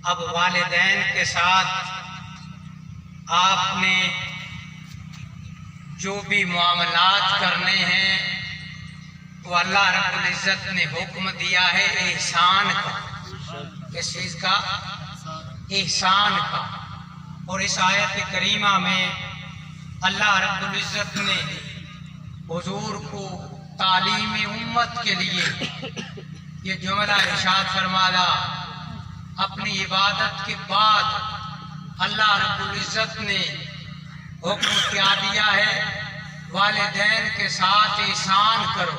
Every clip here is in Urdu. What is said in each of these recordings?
اب والدین کے ساتھ آپ نے جو بھی معاملات کرنے ہیں وہ اللہ رب العزت نے حکم دیا ہے احسان کا. کس چیز کا؟ احسان کا. اور اس آیت کریمہ میں اللہ رب العزت نے حضور کو تعلیم امت کے لیے یہ جملہ ارشاد فرمایا. اپنی عبادت کے بعد اللہ رب العزت نے حکم کیا دیا ہے والدین کے ساتھ احسان کرو.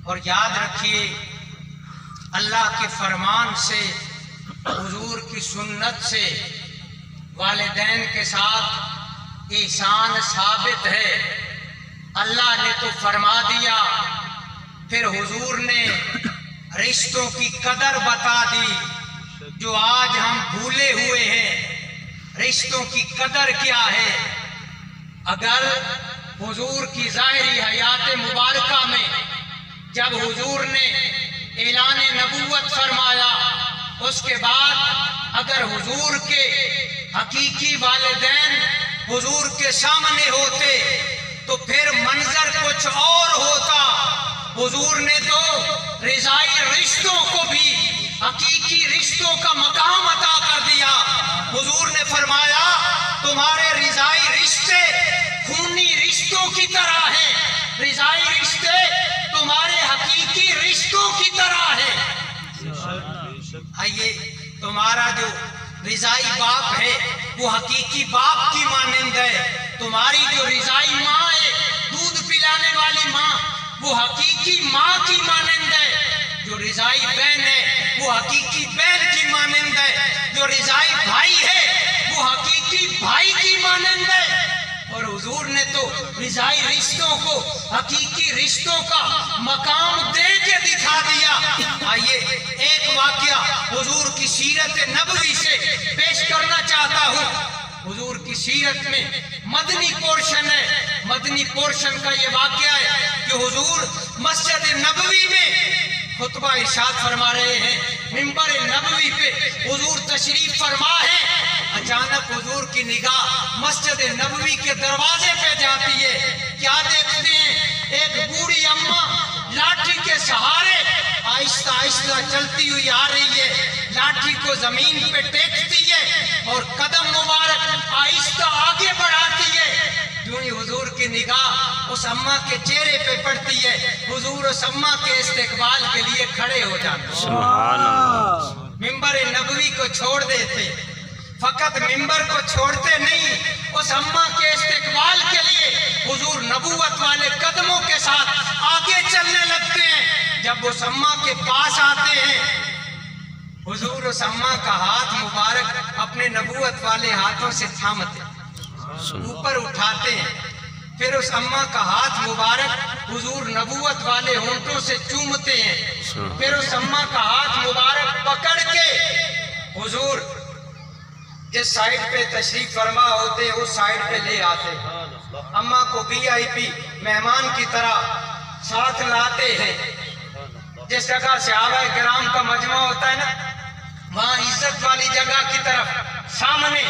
اور یاد رکھیے اللہ کے فرمان سے حضور کی سنت سے والدین کے ساتھ احسان ثابت ہے. اللہ نے تو فرما دیا، پھر حضور نے رشتوں کی قدر بتا دی جو آج ہم بھولے ہوئے ہیں. رشتوں کی قدر کیا ہے؟ اگر حضور کی ظاہری حیات مبارکہ میں جب حضور نے اعلان نبوت فرمایا، اس کے بعد اگر حضور کے حقیقی والدین حضور کے سامنے ہوتے تو پھر منظر کچھ اور ہوتا. حضور نے تو رضائی رشتوں کو بھی حقیقی رشتوں کا مقام عطا کر دیا. حضور نے فرمایا تمہارے رضائی رشتے خونی رشتوں کی طرح ہیں، رضائی رشتے تمہارے حقیقی رشتوں کی طرح ہیں. آئیے تمہارا جو رضائی باپ ہے وہ حقیقی باپ کی مانند ہے. تمہاری جو رضائی ماں ہے، دودھ پلانے والی ماں، وہ حقیقی ماں کی مانند ہے. جو رضائی بہن ہے وہ حقیقی بہن کی مانند ہے. جو رضائی بھائی ہے وہ حقیقی بھائی کی مانند ہے. اور حضور نے تو رضائی رشتوں کو حقیقی رشتوں کا مقام دے کے دکھا دیا. آئیے ایک واقعہ حضور کی سیرت نبوی سے پیش کرنا چاہتا ہوں. حضور کی سیرت میں مدنی پورشن ہے. مدنی پورشن کا یہ واقعہ ہے کہ حضور مسجد نبوی میں خطبہ ارشاد فرما رہے ہیں. منبر نبوی پہ حضور تشریف فرما ہے. اچانک حضور کی نگاہ مسجد نبوی کے دروازے پہ جاتی ہے. کیا دیکھتے ہیں؟ ایک بوڑھی اماں لاٹھی کے سہارے آہستہ آہستہ چلتی ہوئی آ رہی ہے. لاٹھی کو زمین پہ ٹیکتی ہے اور قدم مبارک آہستہ آگے بڑھاتی ہے. جو ہی حضور کی نگاہ اس اماں کے چہرے پہ پڑتی ہے، حضور اس اماں کے استقبال کے لیے کھڑے ہو جاتے. سبحان اللہ. منبر نبوی کو چھوڑ دیتے. فقط منبر کو چھوڑتے نہیں، اس اماں کے استقبال کے لیے حضور نبوت والے قدموں کے ساتھ آگے چلنے لگتے ہیں. جب اس اماں کے پاس آتے ہیں، حضور اس اماں کا ہاتھ مبارک اپنے نبوت والے ہاتھوں سے تھامتے ہیں، اوپر اٹھاتے ہیں. پھر اس اماں کا ہاتھ مبارک حضور نبوت والے ہونٹوں سے چومتے ہیں. پھر اس اماں کا ہاتھ مبارک پکڑ کے حضور جس سائیڈ پہ تشریف فرما ہوتے اس سائیڈ پہ لے آتے. اماں کو VIP مہمان کی طرح ساتھ لاتے ہیں. جس جگہ صحابہ کرام کا مجمع ہوتا ہے نا، وہاں عزت والی جگہ کی طرف سامنے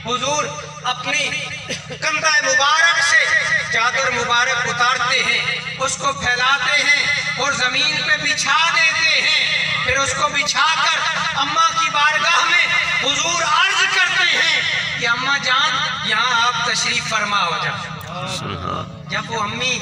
حضور اپنی کندھا مبارک سے چادر مبارک اتارتے ہیں، اس کو پھیلاتے ہیں اور زمین پہ بچھا دیتے ہیں. پھر اس کو بچھا کر اماں کی بارگاہ میں حضور عرض کرتے ہیں کہ اماں جان یہاں آپ تشریف فرما ہو جائیں. جب وہ امی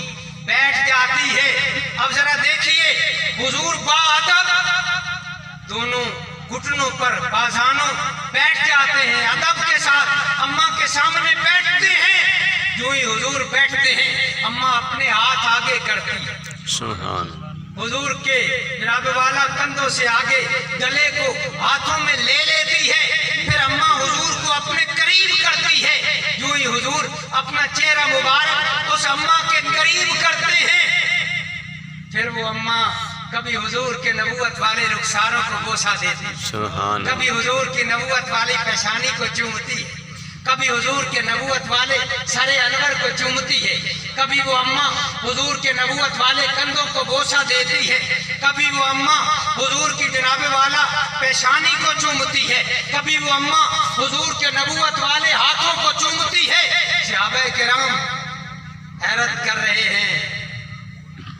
بیٹھ جاتی ہے، اب ذرا دیکھیے حضور باادب دونوں گھٹنوں پر بازانوں بیٹھ جاتے ہیں، ادب کے ساتھ اماں کے سامنے بیٹھتے ہیں. جو ہی حضور بیٹھتے ہیں اماں اپنے ہاتھ آگے کرتی ہے. سبحان. حضور کے جناب والا کندھوں سے آگے گلے کو ہاتھوں میں لے لیتی ہے. پھر اماں حضور کو اپنے قریب کرتی ہے. جو ہی حضور اپنا چہرہ مبارک اس اماں کے قریب کرتے ہیں، پھر وہ اماں کبھی حضور کے نبوت والے رخساروں کو بوسہ دیتی، کبھی حضور کی نبوت والی پیشانی کو چومتی. کبھی حضور کے نبوت والے سر انور کو چومتی ہے، کبھی وہ اماں حضور کے نبوت والے کندھوں کو بوسہ دیتی ہے، کبھی وہ اماں حضور کی جناب والا پیشانی کو چومتی ہے، کبھی وہ اماں حضور کے نبوت والے ہاتھوں کو چومتی ہے۔ صحابہ کرام حیرت کر رہے ہیں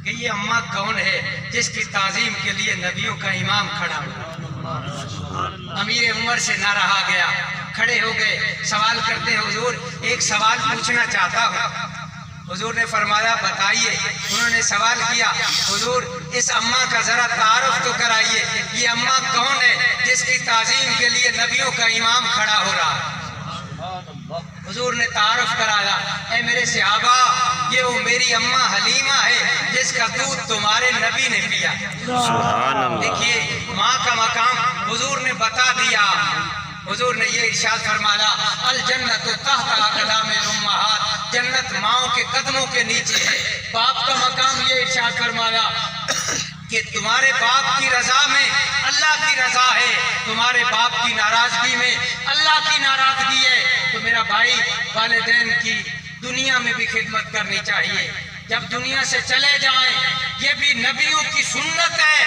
کہ یہ اماں کون ہے جس کی تعظیم کے لیے نبیوں کا امام کھڑا ہوا۔ امیر عمر سے نہ رہا گیا، کھڑے ہو گئے، سوال کرتے ہیں حضور ایک سوال پوچھنا چاہتا ہوں۔ حضور نے فرمایا بتائیے۔ انہوں نے سوال کیا حضور اس اماں کا ذرا تعارف تو کرائیے، یہ اماں کون ہے جس کی تعظیم کے لیے نبیوں کا امام کھڑا ہو رہا ہے؟ حضور نے تعارف کرایا، اے میرے صحابہ یہ وہ میری اماں حلیمہ ہے جس کا دودھ تمہارے نبی نے پیا۔ سبحان اللہ۔ دیکھیے ماں کا مقام حضور نے بتا دیا۔ حضور نے یہ ارشاد فرمایا الجنت تحت اقدام الامہات، جنت ماؤں کے قدموں کے نیچے ہے۔ باپ کا مقام یہ ارشاد فرمایا کہ تمہارے باپ کی رضا میں اللہ کی رضا ہے، تمہارے باپ کی ناراضگی میں اللہ کی ناراضگی ہے۔ تو میرا بھائی والدین کی دنیا میں بھی خدمت کرنی چاہیے، جب دنیا سے چلے جائیں یہ بھی نبیوں کی سنت ہے۔